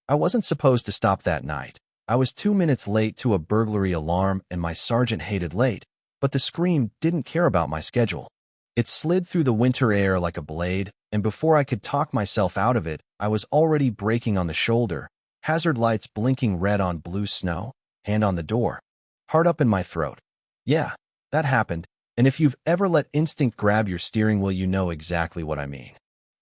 I wasn't supposed to stop that night. I was 2 minutes late to a burglary alarm and my sergeant hated late, but the scream didn't care about my schedule. It slid through the winter air like a blade, and before I could talk myself out of it, I was already braking on the shoulder, hazard lights blinking red on blue snow, hand on the door, heart up in my throat. Yeah, that happened, and if you've ever let instinct grab your steering wheel, you know exactly what I mean.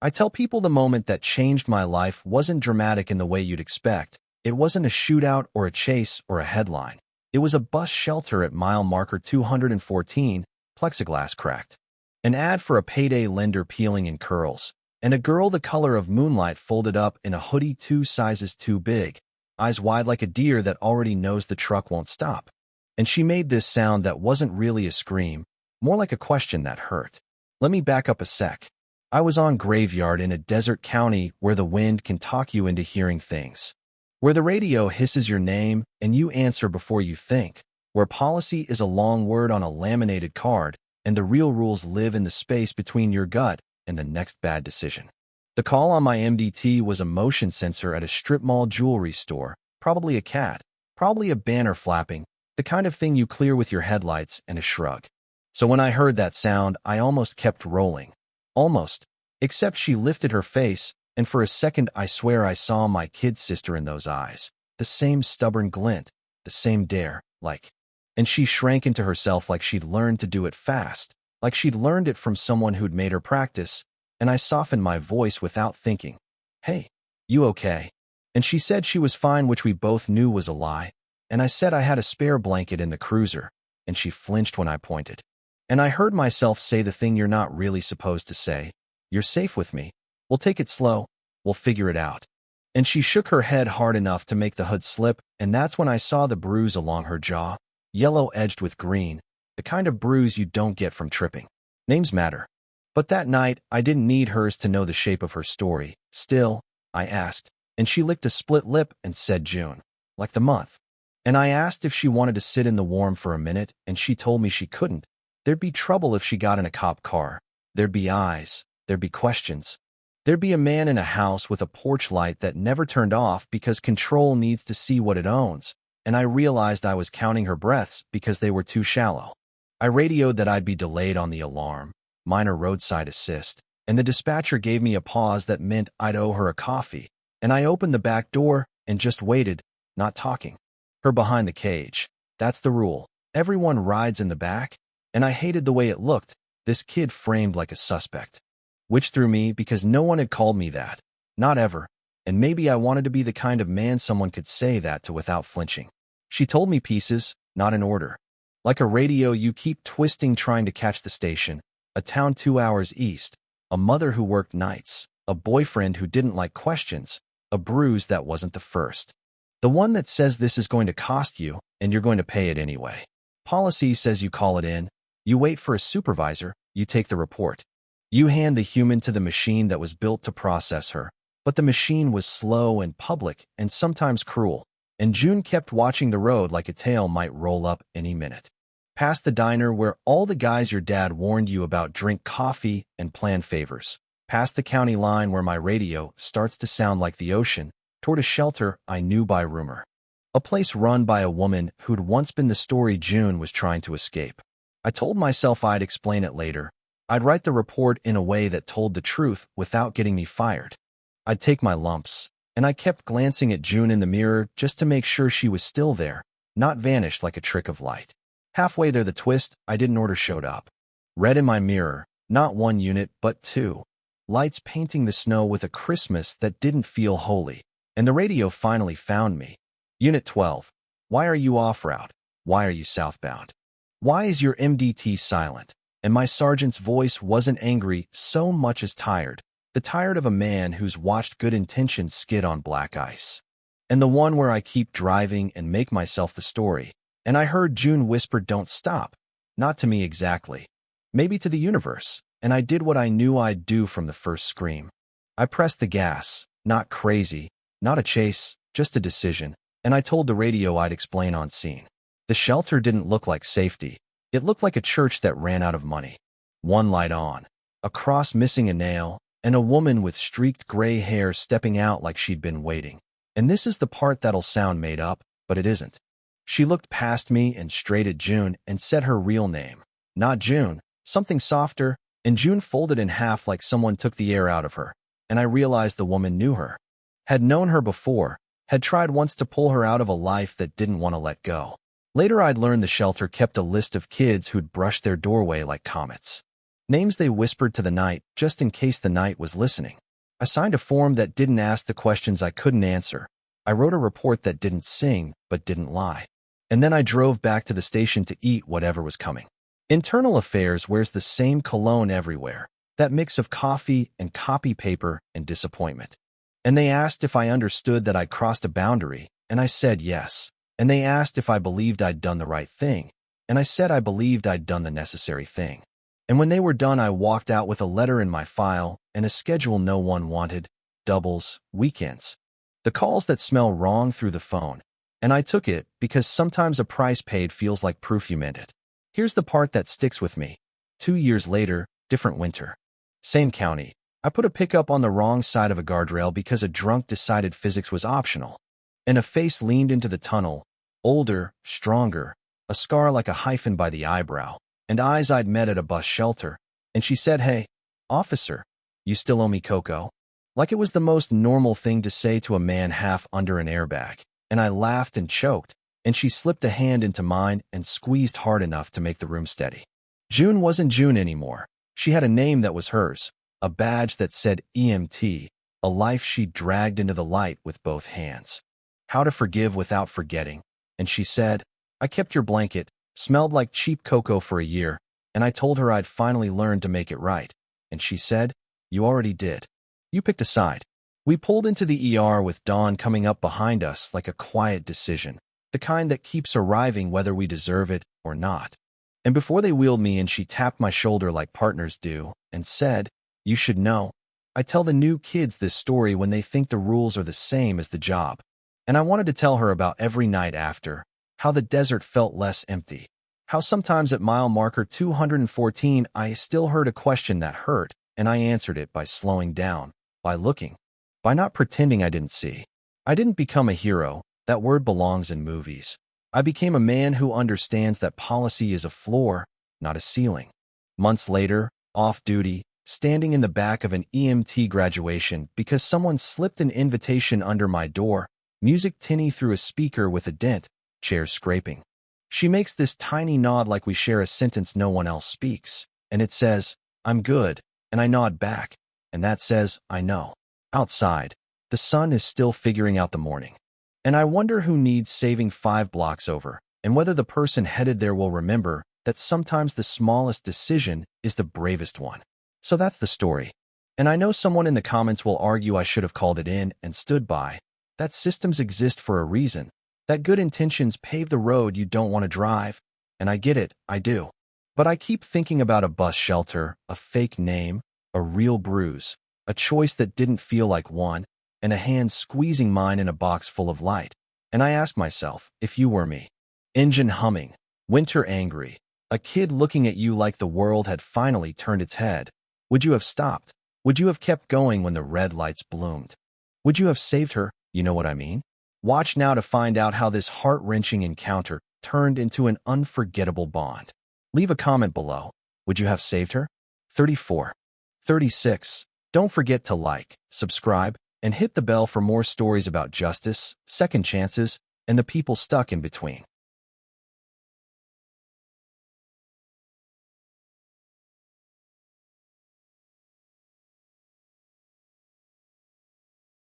I tell people the moment that changed my life wasn't dramatic in the way you'd expect. It wasn't a shootout or a chase or a headline. It was a bus shelter at mile marker 214, plexiglass cracked. An ad for a payday lender peeling in curls, and a girl the color of moonlight folded up in a hoodie 2 sizes too big, eyes wide like a deer that already knows the truck won't stop. And she made this sound that wasn't really a scream, more like a question that hurt. Let me back up a sec. I was on Graveyard in a desert county where the wind can talk you into hearing things, where the radio hisses your name and you answer before you think, where policy is a long word on a laminated card and the real rules live in the space between your gut and the next bad decision. The call on my MDT was a motion sensor at a strip mall jewelry store, probably a cat, probably a banner flapping, the kind of thing you clear with your headlights and a shrug. So when I heard that sound, I almost kept rolling. Almost. Except she lifted her face, and for a second I swear I saw my kid sister in those eyes. The same stubborn glint, the same dare, like. And she shrank into herself like she'd learned to do it fast, like she'd learned it from someone who'd made her practice, and I softened my voice without thinking. Hey, you okay? And she said she was fine, which we both knew was a lie, and I said I had a spare blanket in the cruiser, and she flinched when I pointed. And I heard myself say the thing you're not really supposed to say. You're safe with me. We'll take it slow. We'll figure it out. And she shook her head hard enough to make the hood slip, and that's when I saw the bruise along her jaw, yellow edged with green, the kind of bruise you don't get from tripping. Names matter. But that night, I didn't need hers to know the shape of her story. Still, I asked, and she licked a split lip and said June, like the month. And I asked if she wanted to sit in the warm for a minute, and she told me she couldn't. There'd be trouble if she got in a cop car. There'd be eyes. There'd be questions. There'd be a man in a house with a porch light that never turned off because control needs to see what it owns, and I realized I was counting her breaths because they were too shallow. I radioed that I'd be delayed on the alarm, minor roadside assist, and the dispatcher gave me a pause that meant I'd owe her a coffee, and I opened the back door and just waited, not talking. Her behind the cage. That's the rule. Everyone rides in the back, and I hated the way it looked, this kid framed like a suspect. Which threw me because no one had called me that. Not ever. And maybe I wanted to be the kind of man someone could say that to without flinching. She told me pieces, not in order. Like a radio you keep twisting trying to catch the station, a town 2 hours east, a mother who worked nights, a boyfriend who didn't like questions, a bruise that wasn't the first. The one that says this is going to cost you, and you're going to pay it anyway. Policy says you call it in, you wait for a supervisor, you take the report. You hand the human to the machine that was built to process her. But the machine was slow and public and sometimes cruel, and June kept watching the road like a tail might roll up any minute. Past the diner where all the guys your dad warned you about drink coffee and plan favors. Past the county line where my radio starts to sound like the ocean, toward a shelter I knew by rumor. A place run by a woman who'd once been the story June was trying to escape. I told myself I'd explain it later. I'd write the report in a way that told the truth without getting me fired. I'd take my lumps, and I kept glancing at June in the mirror just to make sure she was still there, not vanished like a trick of light. Halfway there the twist I didn't order showed up. Red in my mirror, not 1 unit, but 2. Lights painting the snow with a Christmas that didn't feel holy. And the radio finally found me. Unit 12. Why are you off route? Why are you southbound? Why is your MDT silent? And my sergeant's voice wasn't angry so much as tired. The tired of a man who's watched good intentions skid on black ice. And the one where I keep driving and make myself the story. And I heard June whisper, don't stop. Not to me exactly. Maybe to the universe. And I did what I knew I'd do from the first scream. I pressed the gas. Not crazy. Not a chase. Just a decision. And I told the radio I'd explain on scene. The shelter didn't look like safety. It looked like a church that ran out of money. One light on. A cross missing a nail. And a woman with streaked gray hair stepping out like she'd been waiting. And this is the part that'll sound made up, but it isn't. She looked past me and straight at June and said her real name. Not June, something softer, and June folded in half like someone took the air out of her, and I realized the woman knew her. Had known her before, had tried once to pull her out of a life that didn't want to let go. Later I'd learned the shelter kept a list of kids who'd brushed their doorway like comets. Names they whispered to the night, just in case the night was listening. I signed a form that didn't ask the questions I couldn't answer. I wrote a report that didn't sing, but didn't lie. And then I drove back to the station to eat whatever was coming. Internal Affairs wears the same cologne everywhere, that mix of coffee and copy paper and disappointment. And they asked if I understood that I'd crossed a boundary, and I said yes. And they asked if I believed I'd done the right thing, and I said I believed I'd done the necessary thing. And when they were done, I walked out with a letter in my file and a schedule no one wanted, doubles, weekends. The calls that smell wrong through the phone. And I took it because sometimes a price paid feels like proof you meant it. Here's the part that sticks with me. 2 years later, different winter. Same county. I put a pickup on the wrong side of a guardrail because a drunk decided physics was optional. And a face leaned into the tunnel, older, stronger, a scar like a hyphen by the eyebrow, and eyes I'd met at a bus shelter. And she said, "Hey, officer, you still owe me cocoa?" Like it was the most normal thing to say to a man half under an airbag. And I laughed and choked, and she slipped a hand into mine and squeezed hard enough to make the room steady. June wasn't June anymore. She had a name that was hers, a badge that said EMT, a life she dragged into the light with both hands. How to forgive without forgetting. And she said, "I kept your blanket, smelled like cheap cocoa for a year, and I told her I'd finally learned to make it right." And she said, "You already did. You picked a side." We pulled into the ER with dawn coming up behind us like a quiet decision, the kind that keeps arriving whether we deserve it or not. And before they wheeled me in, she tapped my shoulder like partners do and said, "You should know. I tell the new kids this story when they think the rules are the same as the job." And I wanted to tell her about every night after, how the desert felt less empty, how sometimes at mile marker 214 I still heard a question that hurt, and I answered it by slowing down, by looking, by not pretending I didn't see. I didn't become a hero. That word belongs in movies. I became a man who understands that policy is a floor, not a ceiling. Months later, off-duty, standing in the back of an EMT graduation because someone slipped an invitation under my door, music tinny through a speaker with a dent, chairs scraping. She makes this tiny nod like we share a sentence no one else speaks, and it says, "I'm good," and I nod back, and that says, "I know." Outside, the sun is still figuring out the morning. And I wonder who needs saving 5 blocks over, and whether the person headed there will remember that sometimes the smallest decision is the bravest one. So that's the story. And I know someone in the comments will argue I should have called it in and stood by. That systems exist for a reason, that good intentions pave the road you don't want to drive, and I get it, I do. But I keep thinking about a bus shelter, a fake name, a real bruise, a choice that didn't feel like one, and a hand squeezing mine in a box full of light. And I ask myself, if you were me, engine humming, winter angry, a kid looking at you like the world had finally turned its head, would you have stopped? Would you have kept going when the red lights bloomed? Would you have saved her? You know what I mean? Watch now to find out how this heart-wrenching encounter turned into an unforgettable bond. Leave a comment below. Would you have saved her? 34. 36. Don't forget to like, subscribe, and hit the bell for more stories about justice, second chances, and the people stuck in between.